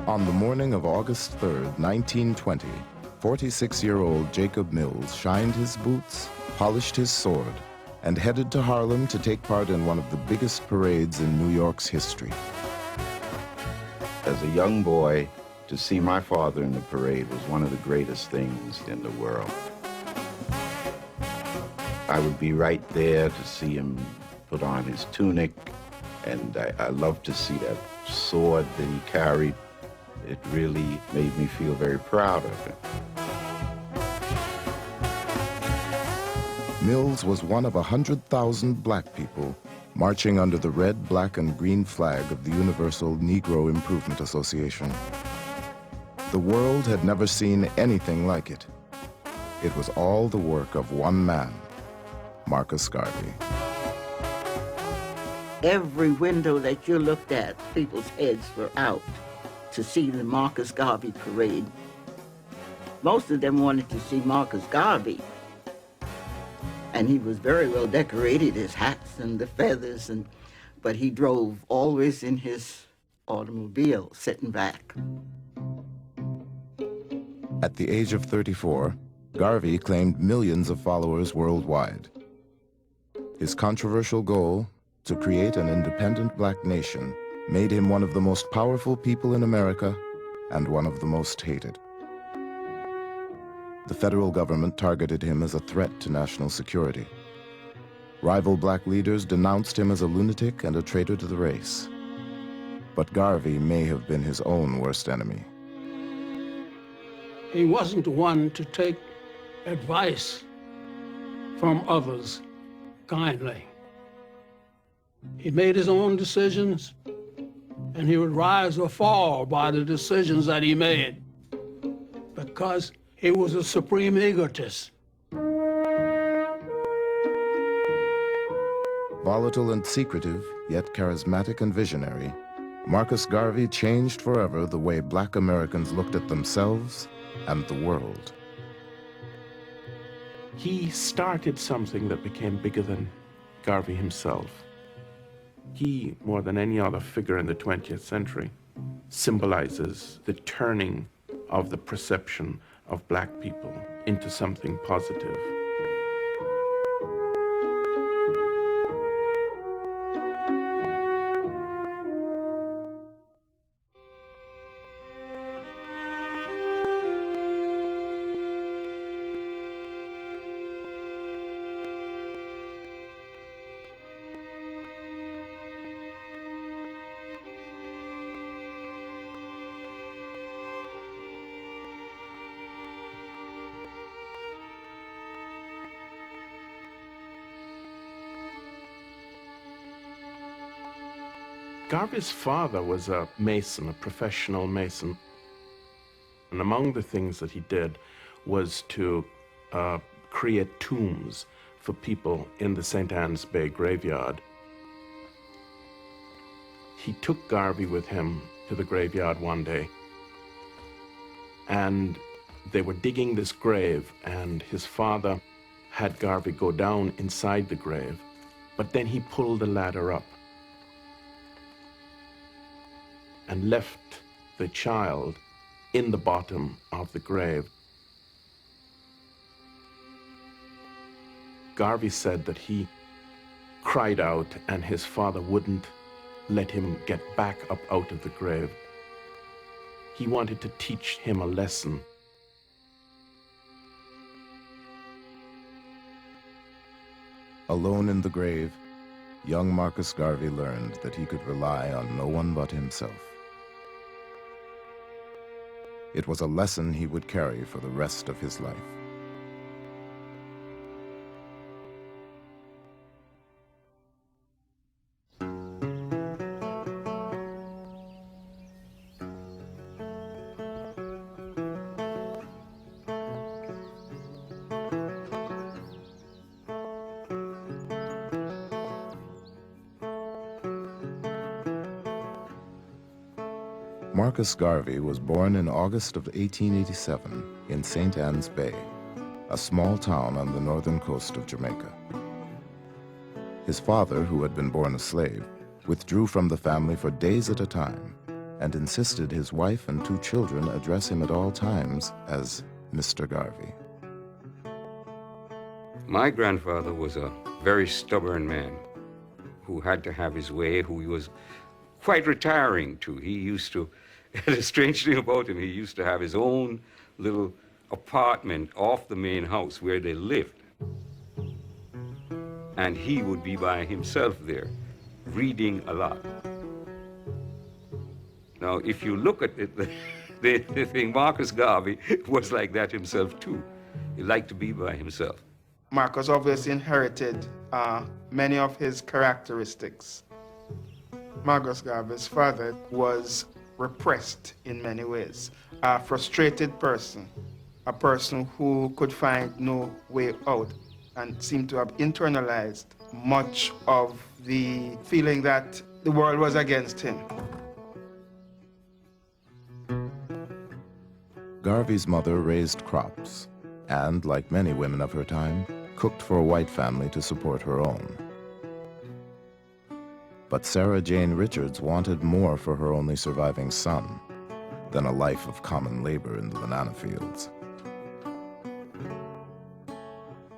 On the morning of August 3rd, 1920, 46-year-old Jacob Mills shined his boots, polished his sword, and headed to Harlem to take part in one of the biggest parades in New York's history. As a young boy, to see my father in the parade was one of the greatest things in the world. I would be right there to see him put on his tunic, and I loved to see that sword that he carried. It really made me feel very proud of him. Mills was one of 100,000 black people marching under the red, black, and green flag of the Universal Negro Improvement Association. The world had never seen anything like it. It was all the work of one man, Marcus Garvey. Every window that you looked at, people's heads were out to see the Marcus Garvey parade. Most of them wanted to see Marcus Garvey. And he was very well decorated, his hats and the feathers, but he drove always in his automobile, sitting back. At the age of 34, Garvey claimed millions of followers worldwide. His controversial goal, to create an independent black nation, made him one of the most powerful people in America and one of the most hated. The federal government targeted him as a threat to national security. Rival black leaders denounced him as a lunatic and a traitor to the race. But Garvey may have been his own worst enemy. He wasn't one to take advice from others kindly. He made his own decisions, and he would rise or fall by the decisions that he made, because he was a supreme egotist. Volatile and secretive, yet charismatic and visionary, Marcus Garvey changed forever the way black Americans looked at themselves and the world. He started something that became bigger than Garvey himself. He, more than any other figure in the 20th century, symbolizes the turning of the perception of black people into something positive. Garvey's father was a mason, a professional mason. And among the things that he did was to create tombs for people in the St. Anne's Bay graveyard. He took Garvey with him to the graveyard one day, and they were digging this grave, and his father had Garvey go down inside the grave, but then he pulled the ladder up and left the child in the bottom of the grave. Garvey said that he cried out and his father wouldn't let him get back up out of the grave. He wanted to teach him a lesson. Alone in the grave, young Marcus Garvey learned that he could rely on no one but himself. It was a lesson he would carry for the rest of his life. Marcus Garvey was born in August of 1887 in St. Anne's Bay, a small town on the northern coast of Jamaica. His father, who had been born a slave, withdrew from the family for days at a time and insisted his wife and 2 children address him at all times as Mr. Garvey. My grandfather was a very stubborn man who had to have his way, who he was quite retiring to. He used to, the strange thing about him, he used to have his own little apartment off the main house where they lived. And he would be by himself there, reading a lot. Now, if you look at it, the thing, Marcus Garvey was like that himself too. He liked to be by himself. Marcus obviously inherited many of his characteristics. Marcus Garvey's father was repressed in many ways, a frustrated person, a person who could find no way out and seemed to have internalized much of the feeling that the world was against him. Garvey's mother raised crops and, like many women of her time, cooked for a white family to support her own. But Sarah Jane Richards wanted more for her only surviving son than a life of common labor in the banana fields.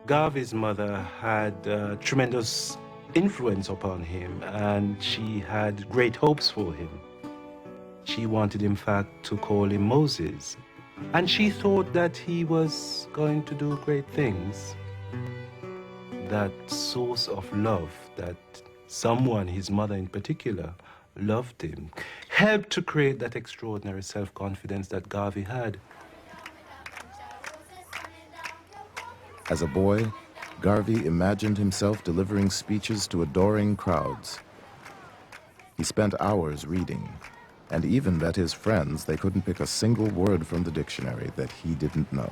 Garvey's mother had tremendous influence upon him, and she had great hopes for him. She wanted, in fact, to call him Moses, and she thought that he was going to do great things. That source of love, that someone, his mother in particular, loved him, helped to create that extraordinary self-confidence that Garvey had. As a boy, Garvey imagined himself delivering speeches to adoring crowds. He spent hours reading, and even bet his friends they couldn't pick a single word from the dictionary that he didn't know.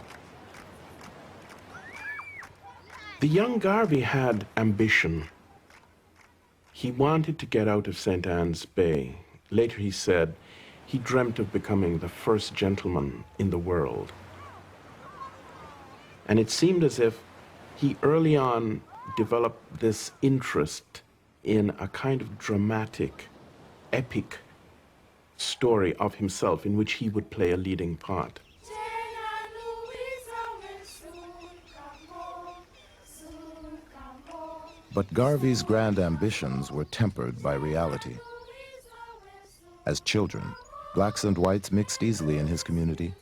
The young Garvey had ambition. He wanted to get out of St. Anne's Bay. Later he said he dreamt of becoming the first gentleman in the world. And it seemed as if he early on developed this interest in a kind of dramatic, epic story of himself in which he would play a leading part. But Garvey's grand ambitions were tempered by reality. As children, blacks and whites mixed easily in his community.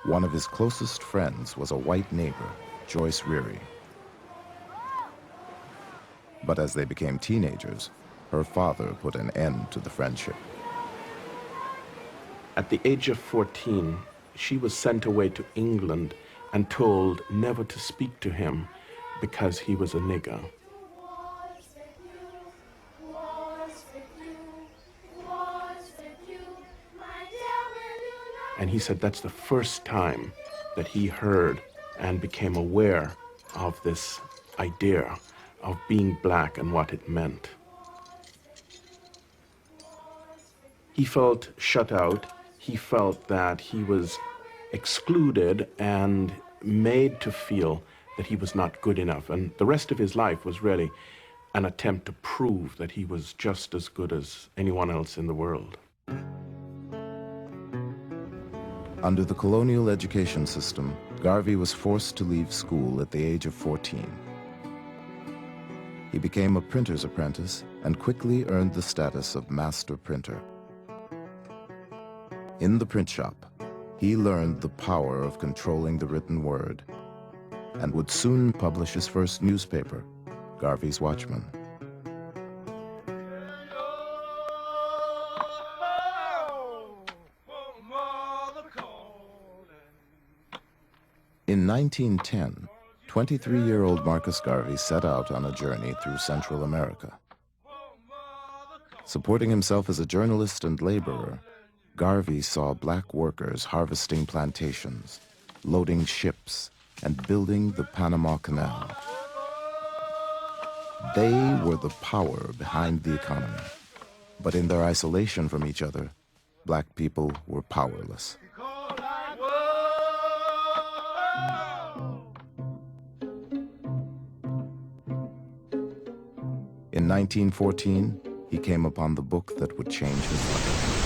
One of his closest friends was a white neighbor, Joyce Reary. But as they became teenagers, her father put an end to the friendship. At the age of 14, she was sent away to England and told never to speak to him because he was a nigger. And he said that's the first time that he heard and became aware of this idea of being black and what it meant. He felt shut out. He felt that he was excluded and made to feel that he was not good enough. And the rest of his life was really an attempt to prove that he was just as good as anyone else in the world. Under the colonial education system, Garvey was forced to leave school at the age of 14. He became a printer's apprentice and quickly earned the status of master printer. In the print shop, he learned the power of controlling the written word and would soon publish his first newspaper, Garvey's Watchman. In 1910, 23-year-old Marcus Garvey set out on a journey through Central America. Supporting himself as a journalist and laborer, Garvey saw black workers harvesting plantations, loading ships, and building the Panama Canal. They were the power behind the economy, but in their isolation from each other, black people were powerless. In 1914, he came upon the book that would change his life.